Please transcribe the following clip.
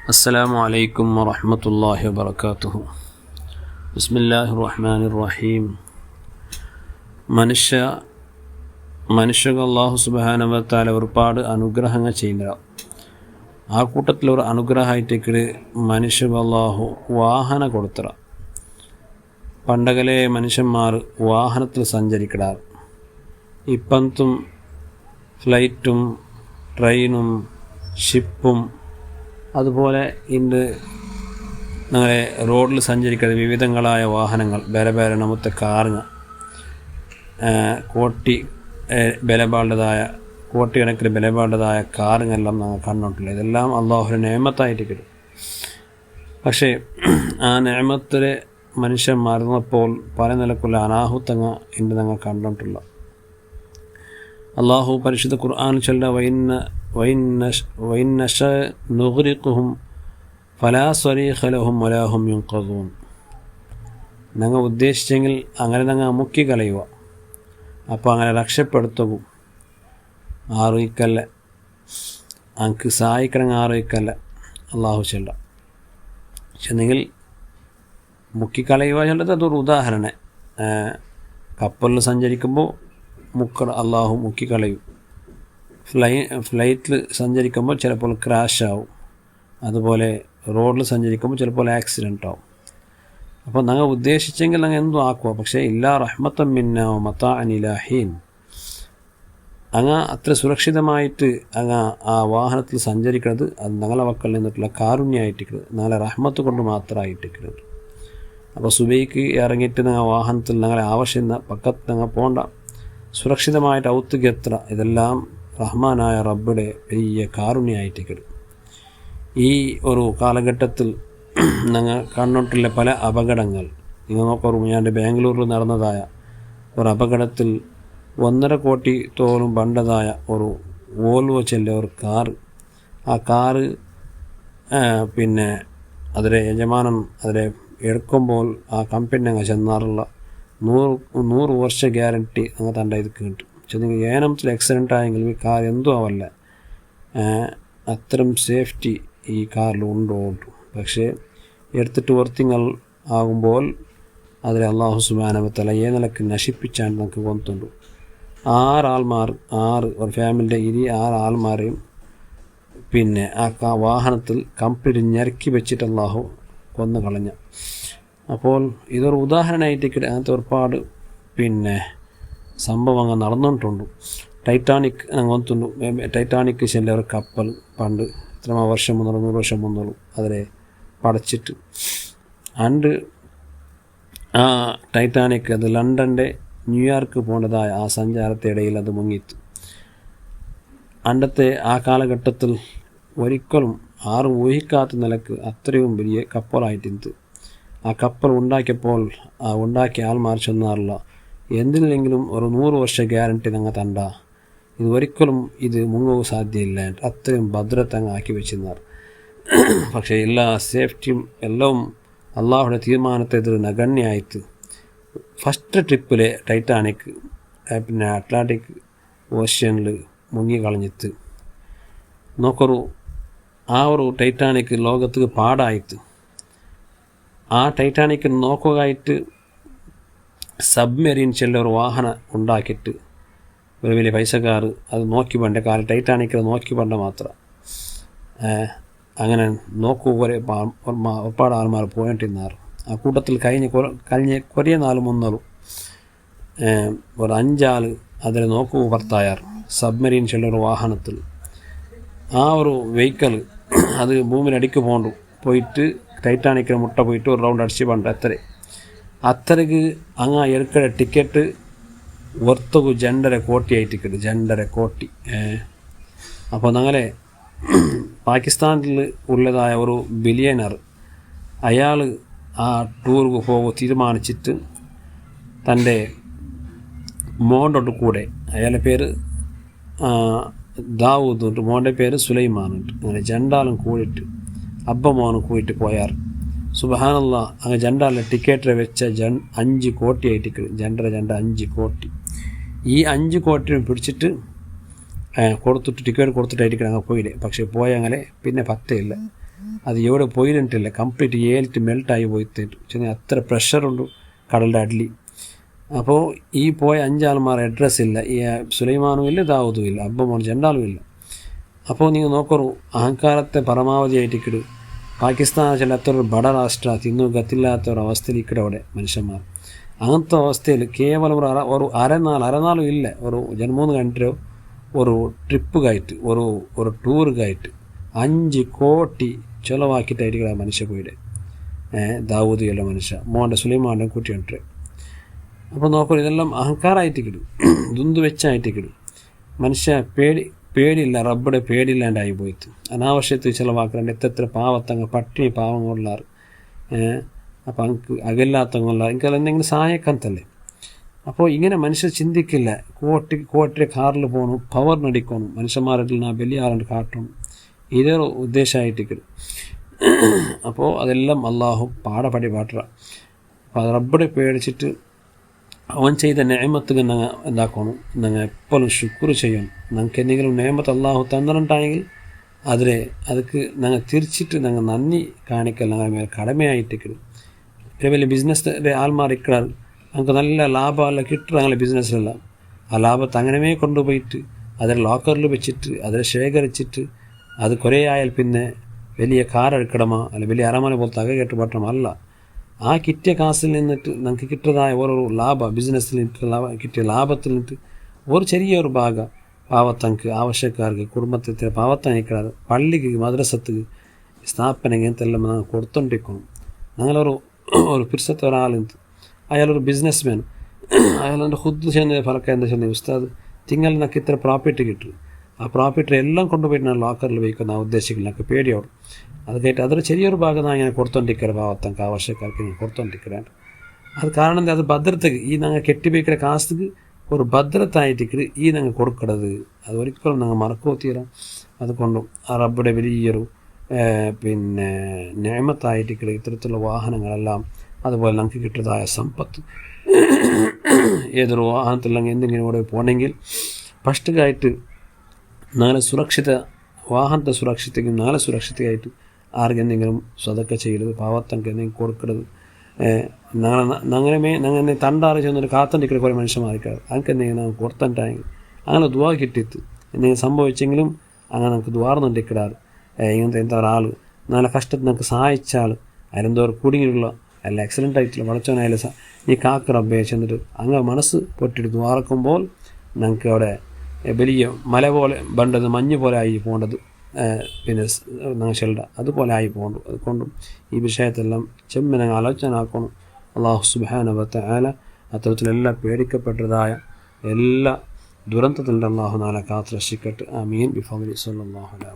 السلام عليكم ورحمة الله وبركاته. بسم الله الرحمن الرحيم. മനുഷ്യർക്ക് അല്ലാഹു സുബ്ഹാനഹു വ തആല ഒരുപാട് അനുഗ്രഹങ്ങൾ ചെയ്യുന്ന ആ കൂട്ടത്തിലൊരു അനുഗ്രഹമായിട്ടേക്ക് മനുഷ്യർക്ക് അല്ലാഹു വാഹനം കൊടുത്തറ. പണ്ടകലെ മനുഷ്യന്മാർ വാഹനത്തിൽ സഞ്ചരിക്കടാറ്. ഇപ്പത്തും ഫ്ലൈറ്റും ട്രെയിനും ഷിപ്പും അതുപോലെ ഇന്ന് ഞങ്ങളെ റോഡിൽ സഞ്ചരിക്കുന്ന വിവിധങ്ങളായ വാഹനങ്ങൾ ബലബേര നമുത്തെ കാറുകൾ കോട്ടിക്കണക്കിന് ബലപാടതായ കാറുകളെല്ലാം ഞങ്ങൾ കണ്ടിട്ടില്ല. ഇതെല്ലാം അള്ളാഹുവിൻ്റെ നിഅമത്തായിട്ട് കിട്ടും. പക്ഷേ ആ നിഅമത്തിലെ മനുഷ്യൻ മറന്നപ്പോൾ പല നിലക്കുള്ള അനാഹുത്തങ്ങൾ ഇന്ന് ഞങ്ങൾ കണ്ടിട്ടില്ല. അള്ളാഹു പരിശുദ്ധ ഖുർആൻ ചൊല്ല വൈന്നശ നുഗ്രിഖുഹും ഫലാ സ്വരീഖ ലഹും വലാ ഹും യുൻഖദൂൻ. ഞങ്ങൾ ഉദ്ദേശിച്ചെങ്കിൽ അങ്ങനെ ഞങ്ങൾ മുക്കിക്കളയുക, അപ്പോൾ അങ്ങനെ രക്ഷപ്പെടുത്തും. ആറുയിക്കല്ല അനക്ക് സഹായിക്കണമെങ്കിൽ ആറുയിക്കല്ല അള്ളാഹു ചൊല്ല. ചെന്നെങ്കിൽ മുക്കിക്കളയുക ചൊല്ലത് അതൊരു ഉദാഹരണം. കപ്പലിൽ സഞ്ചരിക്കുമ്പോൾ അള്ളാഹു മുക്കിക്കളയും. ഫ്ലൈറ്റിൽ സഞ്ചരിക്കുമ്പോൾ ചിലപ്പോൾ ക്രാഷ് ആവും. അതുപോലെ റോഡിൽ സഞ്ചരിക്കുമ്പോൾ ചിലപ്പോൾ ആക്സിഡൻ്റ് ആവും. അപ്പോൾ ഞങ്ങൾ ഉദ്ദേശിച്ചെങ്കിൽ ഞങ്ങൾ എന്തും ആക്കുക. പക്ഷേ ഇല്ലാ റഹ്മത്തൻ മിന്ന മതാഅൻ ഇലാ ഹീൻ. അങ്ങ് അത്ര സുരക്ഷിതമായിട്ട് അങ്ങ് ആ വാഹനത്തിൽ സഞ്ചരിക്കുന്നത് അത് ഞങ്ങളെ മക്കളിൽ നിന്നിട്ടുള്ള കാരുണ്യമായിട്ടിരിക്കുന്നത്, ഞങ്ങളെ റഹ്മത്ത് കൊണ്ട് മാത്രമായിട്ടിരിക്കുന്നത്. അപ്പോൾ സുബൈക്ക് ഇറങ്ങിയിട്ട് ഞങ്ങൾ വാഹനത്തിൽ ഞങ്ങളെ ആവശ്യം പക്കത്ത് ഞങ്ങൾ പോകണ്ട, സുരക്ഷിതമായിട്ട് ഔത്തുക്ക് എത്ര, ഇതെല്ലാം റഹ്മാനായ റബ്ബുടെ വലിയ കാരുണ്യമായിട്ടിരിക്കുന്നത്. ഈ ഒരു കാലഘട്ടത്തിൽ ഞങ്ങൾ കണ്ടിട്ടുള്ള പല അപകടങ്ങൾ നിങ്ങൾ നോക്കൂ. ഞാൻ ബാംഗ്ലൂരിൽ നടന്നതായ ഒരു അപകടത്തിൽ 1.5 കോടി തോറും പണ്ടതായ ഒരു വോൾവോ ചെല്ല ഒരു കാറ്. ആ കാറ് പിന്നെ അതിലെ യജമാനൻ അതിലെ എടുക്കുമ്പോൾ ആ കമ്പനി ഞങ്ങൾ ചെന്നാറുള്ള 100 വർഷ ഗ്യാരണ്ടി ഞങ്ങൾ തൻ്റെ ഇത് കിട്ടും. ചെന്നെങ്കിൽ ഏനത്തിൽ ആക്സിഡൻ്റ് ആയെങ്കിൽ ഈ കാർ എന്തോ ആവല്ല, അത്തരം സേഫ്റ്റി ഈ കാറിൽ ഉണ്ടോ. പക്ഷേ എടുത്തിട്ട് വർത്തിങ്ങൾ ആകുമ്പോൾ അതിൽ അള്ളാഹു സുബ്ഹാനഹു വ തആല നിലക്ക് നശിപ്പിച്ചാൻ നമുക്ക് കൊണ്ടുണ്ട്. 6 ഒരു ഫാമിലിയുടെ 6 ആൾമാരെയും പിന്നെ ആ വാഹനത്തിൽ കംപ്ലീറ്റ് ഞെരക്കി വെച്ചിട്ട് അള്ളാഹു കൊന്നു കളഞ്ഞ. അപ്പോൾ ഇതൊരു ഉദാഹരണമായിട്ട് അങ്ങനത്തെ ഒരുപാട് പിന്നെ സംഭവങ്ങൾ നടന്നിട്ടുണ്ട്. ടൈറ്റാനിക് കൊണ്ടുണ്ട്. ടൈറ്റാനിക് ചെല്ല ഒരു കപ്പൽ പണ്ട് എത്ര വർഷം മുന്നോളൂ 100 വർഷം മുന്നോളൂ അതിലെ പടച്ചിട്ട് ആ ടൈറ്റാനിക് അത് ലണ്ടൻ്റെ ന്യൂയോർക്ക് പോകേണ്ടതായ ആ സഞ്ചാരത്തെ ഇടയിൽ അത് മുങ്ങിത്ത്. അണ്ടത്തെ ആ കാലഘട്ടത്തിൽ ഒരിക്കലും ആരും ഊഹിക്കാത്ത നിലക്ക് അത്രയും വലിയ കപ്പലായിട്ടിരുന്നത്. ആ കപ്പൽ ഉണ്ടാക്കിയപ്പോൾ ആ ഉണ്ടാക്കിയ ആൾമാർ ചെന്നാറില്ല, എന്തിനെങ്കിലും ഒരു 100 വർഷ ഗ്യാരണ്ടി ഞങ്ങൾ തണ്ട, ഇത് ഒരിക്കലും ഇത് മുങ്ങുക സാധ്യമില്ല, അത്രയും ഭദ്രത അങ്ങ് ആക്കി വെച്ചിരുന്നാർ. പക്ഷേ എല്ലാ സേഫ്റ്റിയും എല്ലാം അള്ളാഹുടെ തീരുമാനത്തെ ഇത് നഗണ്യായിട്ട് ഫസ്റ്റ് ട്രിപ്പിലെ ടൈറ്റാനിക് പിന്നെ അറ്റ്ലാന്റിക് ഓഷ്യനിൽ മുങ്ങിക്കളഞ്ഞിട്ട് നോക്കൊരു ആ ഒരു ടൈറ്റാനിക് ലോകത്ത് പാടായിട്ട് ആ ടൈറ്റാനിക് നോക്കുകയായിട്ട് സബ്മെറീൻ ചെല്ലൊരു വാഹനം ഉണ്ടാക്കിയിട്ട് ഒരു വലിയ പൈസക്കാർ അത് നോക്കി പണ്ട കാലം ടൈറ്റാനിക്കിൽ നോക്കി പണ്ട മാത്രം അങ്ങനെ നോക്കൂ ഒരുപാട് ആൾമാർ പോയിട്ടിരുന്നാറ്. ആ കൂട്ടത്തിൽ കഴിഞ്ഞ കുറേ നാല് മുന്നോളും ഒരു 5 ആൾ അതിൽ നോക്കൂ ഭർത്തായാർ സബ്മെറീൻ ചെല്ലൊരു വാഹനത്തിൽ. ആ ഒരു വെഹിക്കിൾ അത് ഭൂമിയിലടിക്ക് പോയിട്ട് ടൈറ്റാനിക്കിന് മുട്ട പോയിട്ട് ഒരു റൗണ്ട് അടിച്ച് പണ്ട അത്രയ്ക്ക് അങ്ങ് എടുക്കട ടിക്കറ്റ് ഒർത്തകു 2.5 കോടിയായി ടിക്കറ്റ് 2.5 കോടി. അപ്പോൾ ഞങ്ങളെ പാകിസ്ഥാനിൽ ഉള്ളതായ ഒരു ബില്യനർ അയാൾ ആ ടൂർക്ക് പോകുക തീരുമാനിച്ചിട്ട് തൻ്റെ മോൻ്റെ കൂടെ, അയാളുടെ പേര് ദാവൂദ് ഉണ്ട്, മോൻ്റെ പേര് സുലൈമാനുണ്ട്, അങ്ങനെ 2 ആളും കൂടിയിട്ട് അബ്ബ മോനും കൂടിയിട്ട് പോയാർ. സുബ്ഹാനല്ലാഹ്, അങ്ങ് 2 ആളുടെ ടിക്കറ്റ് വെച്ച 5 കോടിയായി ടിക്കറ്റ് 5 കോടി. ഈ 5 കോടിയും പിടിച്ചിട്ട് കൊടുത്തിട്ട് ടിക്കറ്റ് കൊടുത്തിട്ടായിരിക്കും അങ്ങ് പോയില്ലേ. പക്ഷേ പോയങ്ങനെ പിന്നെ പറ്റയില്ല. അത് എവിടെ പോയിട്ടില്ല, കംപ്ലീറ്റ് ഏലിട്ട് മെൽട്ടായി പോയിത്തേറ്റു. ചെറിയ അത്ര പ്രഷറുണ്ട് കടലിൻ്റെ അടിയിൽ. അപ്പോൾ ഈ പോയ 5 ആൾമാർ അഡ്രസ്സ് ഇല്ല, ഈ സുലൈമാനും ഇല്ല, ദാവൂദും ഇല്ല, അബ്ബമോൻ രണ്ടാളും ഇല്ല. അപ്പോൾ നിങ്ങൾ നോക്കൂ, അഹങ്കാരത്തെ പരമാവധിയായിട്ടിക്കിട് പാകിസ്ഥാൻ ചില അത്ര ഒരു ബട രാഷ്ട്ര തിന്നു ഗത്തില്ലാത്ത ഒരു അവസ്ഥയിലിക്കിടെ അവിടെ മനുഷ്യന്മാർ. അങ്ങനത്തെ അവസ്ഥയിൽ കേവലം ഒരു അരനാളും ഇല്ല, ഒരു 3 കൺട്രിയോ ഒരു ട്രിപ്പ് കയറ്റ്, ഒരു ടൂർ കയറ്റ് 5 കോടി ചിലവാക്കിയിട്ടായിരിക്കും മനുഷ്യ പോയിട്ട്, ദാവൂദിയുള്ള മനുഷ്യ മോൻ്റെ സുലൈമാൻ്റെ കൂട്ടിയുണ്ട്. അപ്പോൾ നോക്കൂ, ഇതെല്ലാം അഹങ്കാരമായിട്ടിക്കിടും, ദുന്തു വെച്ചായിട്ടിക്കിടും. മനുഷ്യ പേടിയില്ല, റബ്ബടെ പേടിയില്ലാണ്ടായി പോയിട്ട് അനാവശ്യത്തിൽ ചിലവാക്കാണ്ട് എത്ര പാവത്തങ്ങ് പട്ടിണി പാവങ്ങളുള്ളാർ. അപ്പോൾ അങ്ങ് അകല്ലാത്തങ്ങുള്ള എനിക്കത് എന്തെങ്കിലും സഹായിക്കാത്തല്ലേ. അപ്പോൾ ഇങ്ങനെ മനുഷ്യർ ചിന്തിക്കില്ല. കോട്ടിയുടെ കാറിൽ പോകണം, പവർ നടിക്കണം, മനുഷ്യന്മാരുടെ വലിയ ആളുണ്ട് കാട്ടണം, ഇതേ ഉദ്ദേശമായിട്ടിരിക്കും. അപ്പോൾ അതെല്ലാം അള്ളാഹു പാടപടി പാട്ടുക. അപ്പോൾ അത് റബ്ബടെ പേടിച്ചിട്ട് അവൻ ചെയ്ത നിഅമത്തുകൾ ഞങ്ങൾ എന്താക്കണം, ഞങ്ങൾ എപ്പോഴും ശുക്ർ ചെയ്യണം. ഞങ്ങൾക്ക് എന്തെങ്കിലും നിഅമത്ത് അള്ളാഹു തന്നിട്ടുണ്ടെങ്കിൽ ಅದಕ್ಕೆ ഞങ്ങൾ തിരിച്ചിട്ട് ഞങ്ങൾ നന്ദി കാണിക്കൽ ഞങ്ങൾ മേലെ കടമയായിട്ടിരിക്കും. വലിയ ബിസിനസ് ആൾമാർ ഇക്കാൾ നമുക്ക് നല്ല ലാഭമെല്ലാം കിട്ടും ഞങ്ങളെ ബിസിനസ്സിലെല്ലാം. ആ ലാഭത്തെ അങ്ങനെ കൊണ്ടുപോയിട്ട് അതിൽ ലോക്കറിൽ വെച്ചിട്ട് അതിൽ ശേഖരിച്ചിട്ട് അത് കുറേ ആയാൽ പിന്നെ വലിയ കാർ എടുക്കണമോ അല്ല വലിയ അരമന പോലത്തെ അക കെട്ട് പറ്റണമല്ല. ആ കിട്ടിയ കാസിൽ നിന്നിട്ട് നമുക്ക് കിട്ടുന്നതായ ഓരോ ബിസിനസ്സിൽ കിട്ടിയ ലാഭത്തിൽ നിന്നിട്ട് ഒരു ചെറിയൊരു ഭാഗം പാവത്തങ്ങൾക്ക്, ആവശ്യക്കാർക്ക്, കുടുംബത്തിൽ പാവത്തനിക്കാർ, പള്ളിക്ക്, മദ്രസക്ക്, സ്ഥാപനങ്ങൾ എന്തെല്ലാം ഞങ്ങൾ കൊടുത്തോണ്ടിരിക്കണം. ഞങ്ങളൊരു പിരിസത്തെ ഒരാളുണ്ട്, അയാളൊരു ബിസിനസ് മാൻ, അയാളെൻ്റെ ഹുദ് ചെയ്യുന്ന ഫലക്ക എന്താ ചെയ്യുന്നത്, ഉസ്താദ് തിങ്കൾ എനിക്ക് ഇത്ര പ്രോഫിറ്റ് കിട്ടും, ആ പ്രോഫിറ്റ് എല്ലാം കൊണ്ടുപോയിട്ട് ഞാൻ ലോക്കറിൽ വയ്ക്കുന്ന ഉദ്ദേശിക്കില്ല, എനിക്ക് പേടിയോടും. അത് കേട്ട് അതൊരു ചെറിയൊരു ഭാഗം ഞാൻ ഇങ്ങനെ കൊടുത്തോണ്ടിരിക്കുക, പാവത്തങ്ങൾക്ക്, ആവശ്യക്കാർക്ക് ഞാൻ കൊടുത്തോണ്ടിരിക്കുകയാണ്. അത് കാരണം എന്താ, അത് ഭദ്രതക്ക് ഈ ഞങ്ങൾ കെട്ടിവയ്ക്കുന്ന കാസ്തുക്ക് ഒരു ഭദ്രത്തായിട്ടിട്ട് ഈ ഞങ്ങൾ കൊടുക്കണത് അത് ഒരിക്കലും ഞങ്ങൾ മറക്കോ തീരാം. അതുകൊണ്ടും ആ റബ്ബുടെ വലിയൊരു പിന്നെ നിഅമത്തായിട്ടിട്ട് ഇത്തരത്തിലുള്ള വാഹനങ്ങളെല്ലാം, അതുപോലെ നമുക്ക് കിട്ടുന്നതായ സമ്പത്ത്, ഏതൊരു വാഹനത്തിലെങ്കിൽ എന്തെങ്കിലും കൂടെ പോകണമെങ്കിൽ ഫസ്റ്റായിട്ട് നാളെ വാഹനത്തെ സുരക്ഷിതയ്ക്കും നാളെ സുരക്ഷിതയായിട്ട് ആർക്കെന്തെങ്കിലും സ്വതക്ക ചെയ്യരുത്, പാവത്തങ്ങൾക്ക് എന്തെങ്കിലും കൊടുക്കരുത്. ഞങ്ങനെ തണ്ടാറ് ചെന്നൊരു കാത്തണ്ടിക്കുന്ന കുറേ മനുഷ്യന്മാർക്കാറ് അങ്ങക്ക് എന്തെങ്കിലും നമുക്ക് കൊടുത്തിട്ടായെങ്കിൽ അങ്ങനെ ദുവാ കിട്ടിയിട്ട് എന്തെങ്കിലും സംഭവിച്ചെങ്കിലും അങ്ങനെ നമുക്ക് ദ്വാർന്നുണ്ടിക്കിടാറ്. ഇങ്ങനത്തെ എന്താ ഒരാൾ നല്ല കഷ്ടത്തിൽ നമുക്ക് സഹായിച്ച ആൾ അതിലെന്തോ ഒരു കുടുങ്ങിയുള്ള അല്ല ആക്സിഡൻ്റ് ആയിട്ടില്ല വളച്ചവനായാലും ഈ കാക്ക് റബ്ബയെ ചെന്നിട്ട് അങ്ങ് മനസ്സ് പൊട്ടിട്ട് ദ്വാർക്കുമ്പോൾ ഞങ്ങൾക്ക് അവിടെ വലിയ മല പോലെ ബണ്ടത് മഞ്ഞ് പോലെ ആയി പോകേണ്ടത്, പിന്നെ ഞങ്ങൾ ഷെൽഡ അതുപോലെ ആയി പോകണ്ടു. അതുകൊണ്ടും ഈ വിഷയത്തെല്ലാം ഞങ്ങൾ ആലോചന ആക്കണം. അല്ലാഹു സുബ്ഹാനഹു വ തആല അത്തരത്തിലെല്ലാം പേടിക്കപ്പെട്ടതായ എല്ലാ ദുരന്തത്തിൽ നിന്ന് അല്ലാഹു നാളെ കാത്ത് രക്ഷിക്കട്ടെ. ആമീൻ. ബിഫദ്ലി സ്വല്ലല്ലാഹു അലൈഹി